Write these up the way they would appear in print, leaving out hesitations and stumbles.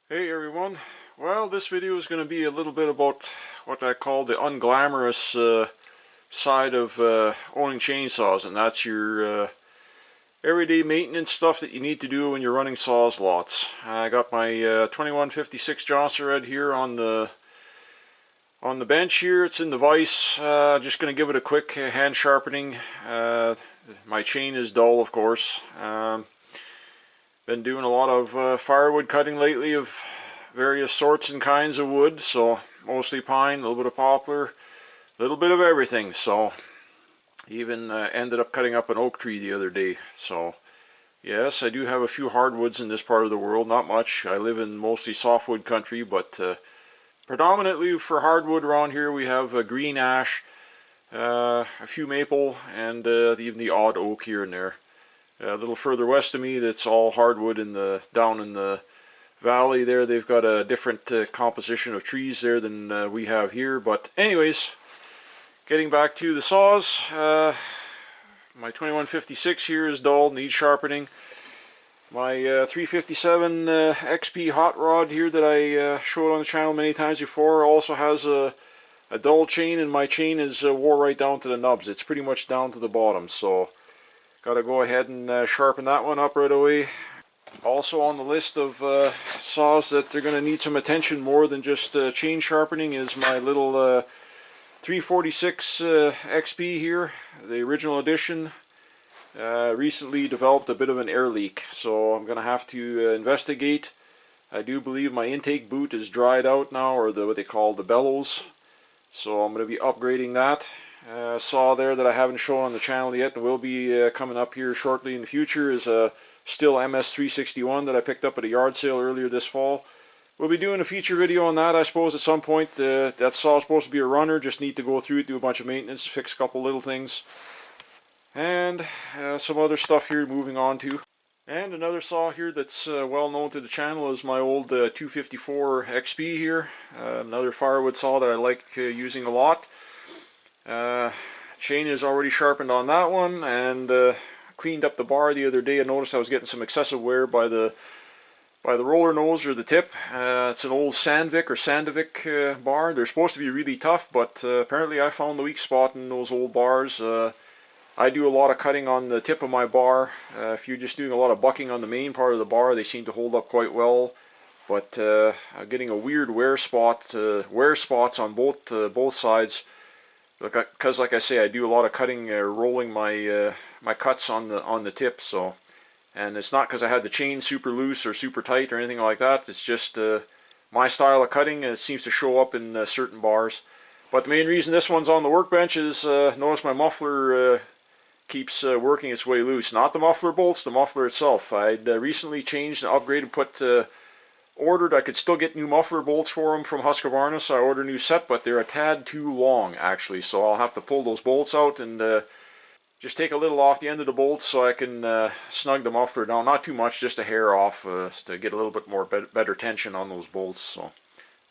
Hey everyone, well this video is going to be a little bit about what I call the unglamorous side of owning chainsaws, and that's your everyday maintenance stuff that you need to do when you're running saws lots. I got my 2156 Johnson Red here on the bench here. It's in the vise. Just going to give it a quick hand sharpening. My chain is dull, of course. Been doing a lot of firewood cutting lately of various sorts and kinds of wood, so mostly pine, a little bit of poplar, a little bit of everything. So even ended up cutting up an oak tree the other day. So yes, I do have a few hardwoods in this part of the world, not much. I live in mostly softwood country, but predominantly for hardwood around here we have green ash, a few maple, and even the odd oak here and there. A little further west of me, that's all hardwood down in the valley there. They've got a different composition of trees there than we have here. But anyways, getting back to the saws, my 2156 here is dull, needs sharpening. My 357 XP hot rod here that I showed on the channel many times before also has a dull chain, and my chain is wore right down to the nubs. It's pretty much down to the bottom, so gotta go ahead and sharpen that one up right away. Also on the list of saws that they're going to need some attention more than just chain sharpening is my little 346 XP here, the original edition. Recently developed a bit of an air leak, so I'm going to have to investigate. I do believe my intake boot is dried out now, or what they call the bellows, so I'm going to be upgrading that. Saw there that I haven't shown on the channel yet and will be coming up here shortly in the future is a Still MS361 that I picked up at a yard sale earlier this fall. We'll be doing a feature video on that, I suppose, at some point. That saw is supposed to be a runner, just need to go through it, do a bunch of maintenance, fix a couple little things, and some other stuff here moving on to. And another saw here that's well known to the channel is my old 254 XP here. Another firewood saw that I like using a lot. Chain is already sharpened on that one, and cleaned up the bar the other day. I noticed I was getting some excessive wear by the roller nose or the tip. It's an old Sandvik bar. They're supposed to be really tough, but apparently I found the weak spot in those old bars. I do a lot of cutting on the tip of my bar. If you're just doing a lot of bucking on the main part of the bar, they seem to hold up quite well. But I'm getting a weird wear spots on both sides. Because, like I say, I do a lot of cutting, rolling my my cuts on the tip. So, and it's not because I had the chain super loose or super tight or anything like that. It's just my style of cutting, and it seems to show up in certain bars. But the main reason this one's on the workbench is notice my muffler keeps working its way loose. Not the muffler bolts, the muffler itself. I'd recently changed and upgraded, ordered. I could still get new muffler bolts for them from Husqvarna, so I ordered a new set, but they're a tad too long actually, so I'll have to pull those bolts out and just take a little off the end of the bolts so I can snug the muffler down. Not too much, just a hair off to get a little bit more better tension on those bolts. So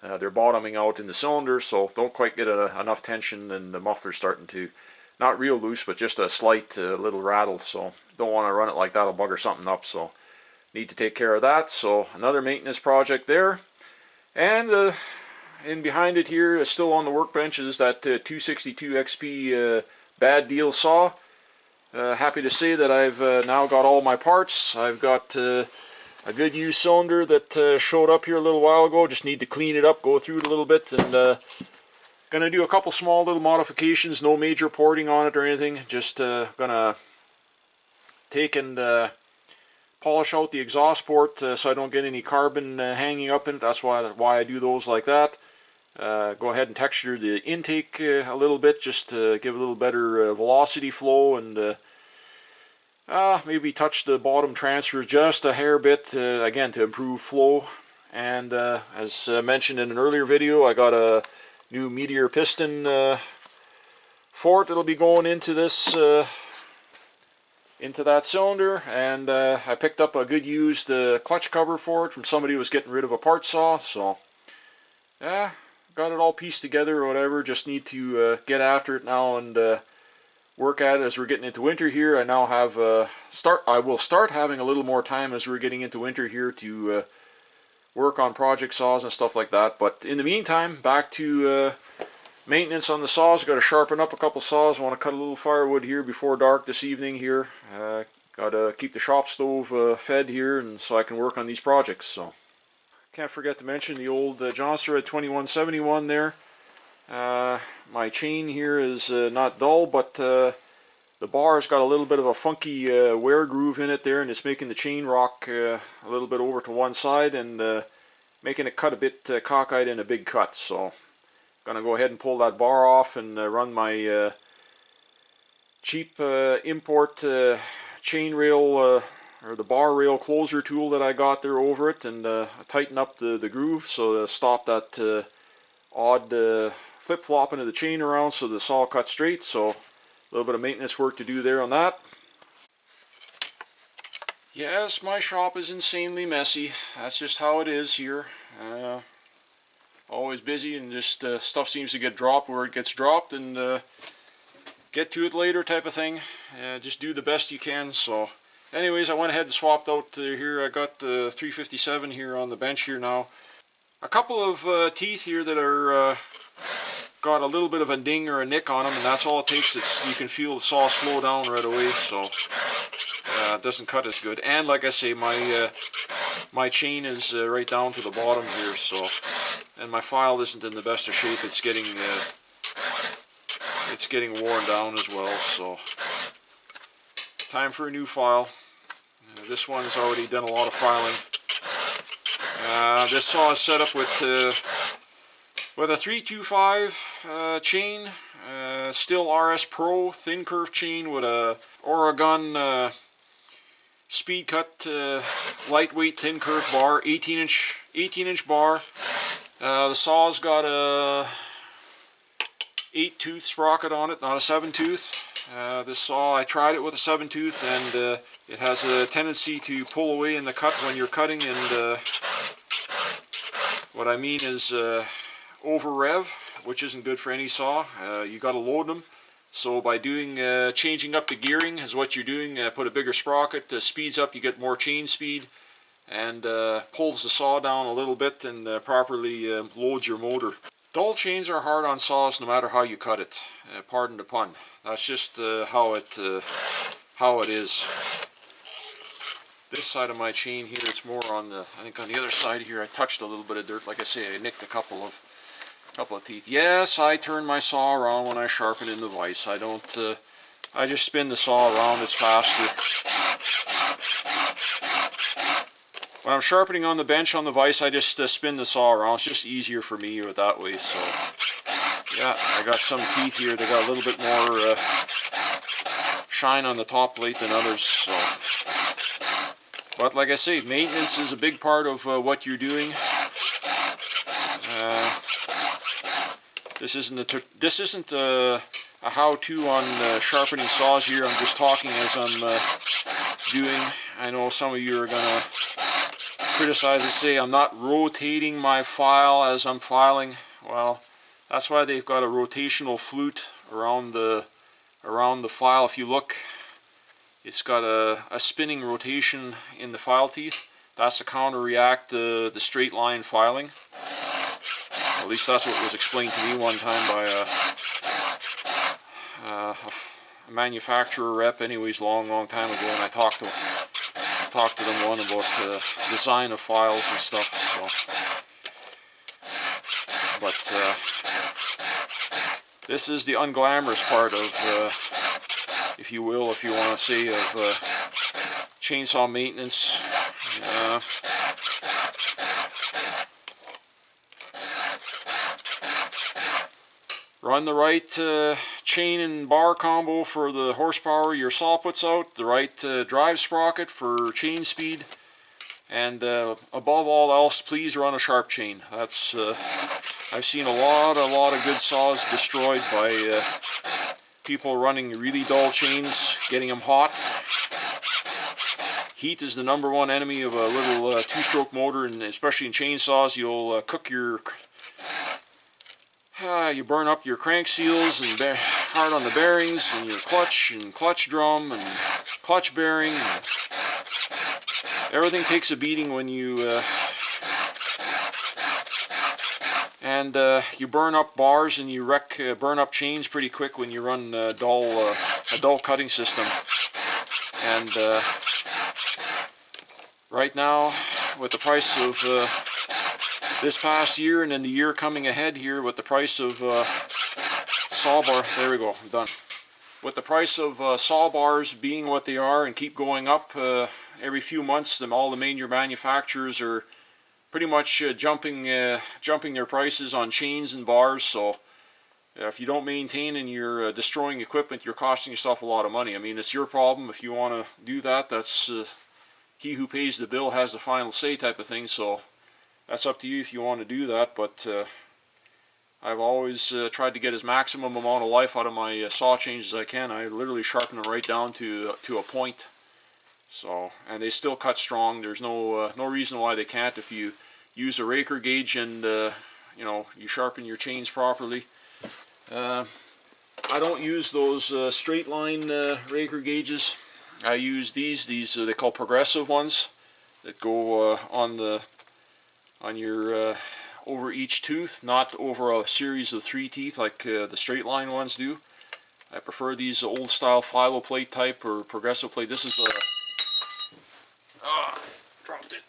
they're bottoming out in the cylinder, so don't quite get enough tension, and the muffler's starting to, not real loose, but just a slight little rattle, so don't want to run it like that, it'll bugger something up. So need to take care of that. So another maintenance project there. And in behind it here, still on the workbench, is that 262 XP bad deal saw. Happy to say that I've now got all my parts. I've got a good used cylinder that showed up here a little while ago. Just need to clean it up, go through it a little bit, and gonna do a couple small little modifications. No major porting on it or anything. Just gonna take and polish out the exhaust port so I don't get any carbon hanging up in it. That's why I do those like that. Go ahead and texture the intake a little bit, just to give a little better velocity flow, and maybe touch the bottom transfers just a hair bit, again, to improve flow. And as mentioned in an earlier video, I got a new Meteor piston for it. It'll be going into this into that cylinder, and I picked up a good used clutch cover for it from somebody who was getting rid of a part saw. So yeah, got it all pieced together or whatever. Just need to get after it now and work at it as we're getting into winter here. I now have I will start having a little more time as we're getting into winter here to work on project saws and stuff like that. But in the meantime, back to maintenance on the saws. Got to sharpen up a couple saws. I want to cut a little firewood here before dark this evening here. Got to keep the shop stove fed here, and so I can work on these projects. So can't forget to mention the old Johnster at 2171 there. My chain here is not dull, but the bar's got a little bit of a funky wear groove in it there, and it's making the chain rock a little bit over to one side and making it cut a bit cockeyed in a big cut. So gonna go ahead and pull that bar off and run my cheap import chain rail or the bar rail closer tool that I got there over it, and tighten up the groove so to stop that odd flip-flopping of the chain around so the saw cuts straight. So a little bit of maintenance work to do there on that. Yes, my shop is insanely messy. That's just how it is here. Always busy, and just stuff seems to get dropped where it gets dropped, and get to it later type of thing. Just do the best you can. So anyways, I went ahead and swapped out here. I got the 357 here on the bench here now. A couple of teeth here that are got a little bit of a ding or a nick on them, and that's all it takes. You can feel the saw slow down right away, so it doesn't cut as good. And like I say, my chain is right down to the bottom here, so, and my file isn't in the best of shape. It's getting worn down as well. So time for a new file. This one's already done a lot of filing. This saw is set up with a 325 chain, still RS Pro thin curve chain with a Oregon speed cut lightweight thin curve bar, 18 inch bar. The saw's got a 8-tooth sprocket on it, not a 7-tooth. This saw, I tried it with a 7-tooth, and it has a tendency to pull away in the cut when you're cutting, and what I mean is over rev, which isn't good for any saw. You got to load them. So by doing changing up the gearing is what you're doing. Put a bigger sprocket, speeds up, you get more chain speed, and pulls the saw down a little bit and properly loads your motor. Dull chains are hard on saws no matter how you cut it. Pardon the pun. That's just how it is. This side of my chain here, it's more on the, I think on the other side here, I touched a little bit of dirt. Like I say, I nicked a couple of teeth. Yes, I turn my saw around when I sharpen in the vise. I don't, I just spin the saw around, it's faster. When I'm sharpening on the bench on the vise, I just spin the saw around. It's just easier for me that way. So yeah, I got some teeth here that got a little bit more shine on the top plate than others. So, but like I say, maintenance is a big part of what you're doing. This isn't a how-to on sharpening saws here. I'm just talking as I'm doing. I know some of you are gonna criticize and say I'm not rotating my file as I'm filing. Well, that's why they've got a rotational flute around the file. If you look, it's got a spinning rotation in the file teeth. That's to counteract the straight line filing. At least that's what was explained to me one time by a manufacturer rep. Anyways, long time ago, and I talked to them one about the design of files and stuff. So, but this is the unglamorous part of, if you will, if you want to say, of chainsaw maintenance. Run the right chain and bar combo for the horsepower your saw puts out, the right drive sprocket for chain speed, and above all else, please run a sharp chain. That's I've seen a lot of good saws destroyed by people running really dull chains, getting them hot. Heat is the #1 enemy of a little two-stroke motor, and especially in chainsaws, you'll cook your you burn up your crank seals and hard on the bearings and your clutch drum and clutch bearing. Everything takes a beating when you and you burn up bars and you burn up chains pretty quick when you run a dull cutting system. And right now, with the price of this past year and then the year coming ahead here, with the price of saw bar, there we go, I'm done. With the price of saw bars being what they are and keep going up every few months, all the major manufacturers are pretty much jumping their prices on chains and bars. So if you don't maintain and you're destroying equipment, you're costing yourself a lot of money. I mean, it's your problem. If you want to do that, that's he who pays the bill has the final say type of thing. So that's up to you if you want to do that. But I've always tried to get as maximum amount of life out of my saw change as I can. I literally sharpen them right down to a point. So, and they still cut strong. There's no reason why they can't if you use a raker gauge and you know, you sharpen your chains properly. I don't use those straight line raker gauges. I use these they call progressive ones that go on your over each tooth, not over a series of 3 teeth like the straight line ones do. I prefer these old style philo plate type or progressive plate. This is dropped it.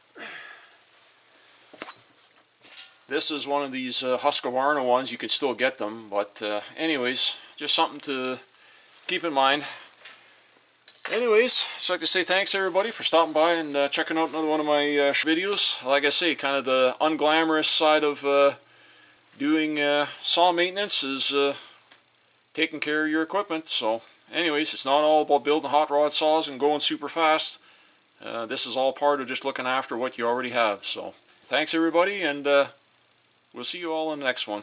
This is one of these Husqvarna ones. You can still get them, but anyways, just something to keep in mind. Anyways, just like to say thanks everybody for stopping by and checking out another one of my videos. Like I say, kind of the unglamorous side of doing saw maintenance is taking care of your equipment. So anyways, it's not all about building hot rod saws and going super fast. This is all part of just looking after what you already have. So thanks everybody, and we'll see you all in the next one.